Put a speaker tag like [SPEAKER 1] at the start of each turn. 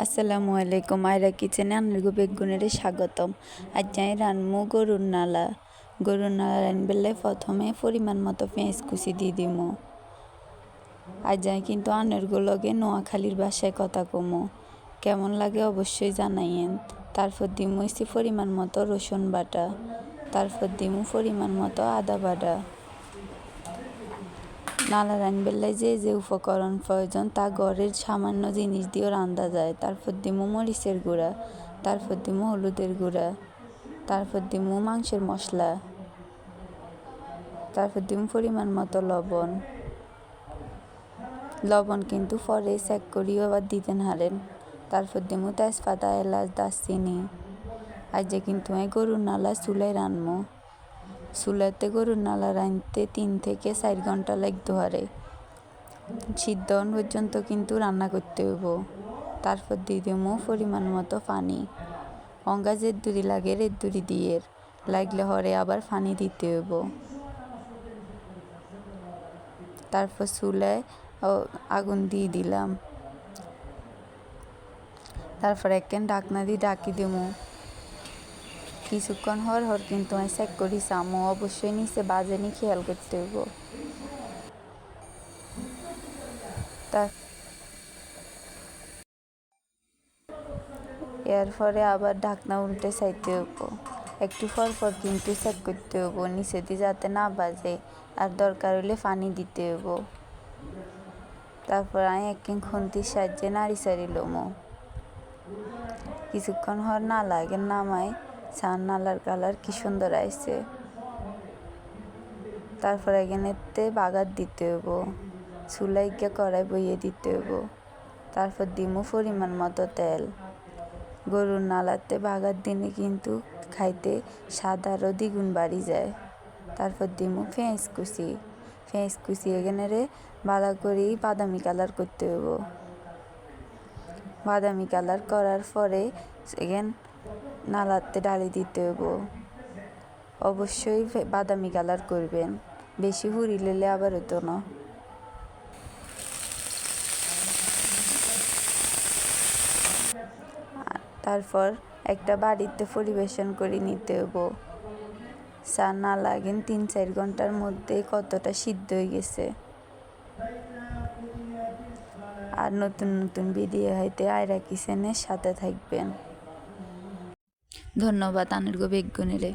[SPEAKER 1] আসসালামু আলাইকুম। আয়রা কিচেনে আনগো বেগুনের স্বাগতম। আজ যাই রানমু গরুর নালা রানবেলে প্রথমে পরিমাণ মতো পেঁয়াজ কুচি দিয়ে দিমু। আজ যাই কিন্তু আনরগো লগে নোয়াখালীর ভাষায় কথা কমো, কেমন লাগে অবশ্যই জানাইয়েন। তারপর দিমু পরিমাণ মতো রসুন বাটা, তারপর দিমু পরিমাণ মতো আদা বাটা। নালা রানবেলায় যে উপকরণ প্রয়োজন তা ঘরের সামান্য জিনিস দিয়েও রান্ধা যায়। তারপর দিমু মরিচের গুঁড়া, তারপর দিমু হলুদের গুঁড়া, তারপর দিমু মাংসের মশলা, তারপর দিমু পরিমাণ মতো লবণ কিন্তু পরে চেক করিও আবার দিতেন হারেন। তারপর দিমু তেজপাতা, এলাচ, দারচিনি। আজ কিন্তু গরুর নালা চুলায় রানমু। চুলাতে গরুর নালা রাঁধতে 3 থেকে 4 ঘন্টা লাগতে পারে। সিদ্ধ হন পর্যন্ত কিন্তু রান্না করতে হইব। তারপর দিয়ে দিমু পরিমাণ মতো পানি। অঙ্গা যেদ্দুরি লাগে রেদ্দুরি দিয়ে লাগলে হরে আবার পানি দিতে হইব। তারপর চুলায় আগুন দিয়ে দিলাম। তারপর একখান ঢাকনা দিয়ে ঢাকি দিমু। কিছুক্ষণ হর কিন্তু চেক করি চামো, অবশ্যই নিচে বাজেনি খেয়াল করতে হইব। এরপরে আবার ঢাকনা উল্টে চাইতে হইব। একটু পর কিন্তু চেক করতে হইব নিচে দিয়ে যাতে না বাজে, আর দরকার হলে পানি দিতে হইব। তারপর আমি একদিন খুন্তির সাহায্যে নাড়ি চাড়ি লমো। কিছুক্ষণ হর না লাগে নামাই, চার নালার কালার কি সুন্দর আইছে। তারপর এখানেতে বাগার দিতে হইব, চুলাই গিয়ে কড়াই বইয়ে দিতে হইব। তারপর দিমু পরিমাণ মতো তেল। গরুর নালাতে বাগার দিনে কিন্তু খাইতে স্বাদ আরও দ্বিগুণ বাড়ি যায়। তারপর দিমু পেঁয়াজ কুচি এখানে ভালো করে বাদামি কালার করতে হইব। বাদামি কালার করার পরে এখানে নালাতে ডালি দিতে হইব। অবশ্যই বাদামি কালার করবেন, বেশি হুড়ি লেলে আবার হতো না। তারপর একটা বাড়িতে পরিবেশন করে নিতে হইব। চা না লাগেন 3-4 ঘন্টার মধ্যে কতটা সিদ্ধ হয়ে গেছে। আর নতুন ভিডিও হইতে আয়রা কিচেনের সাথে থাকবেন। ধন্যবাদ আনর্গ বেগুনেরে।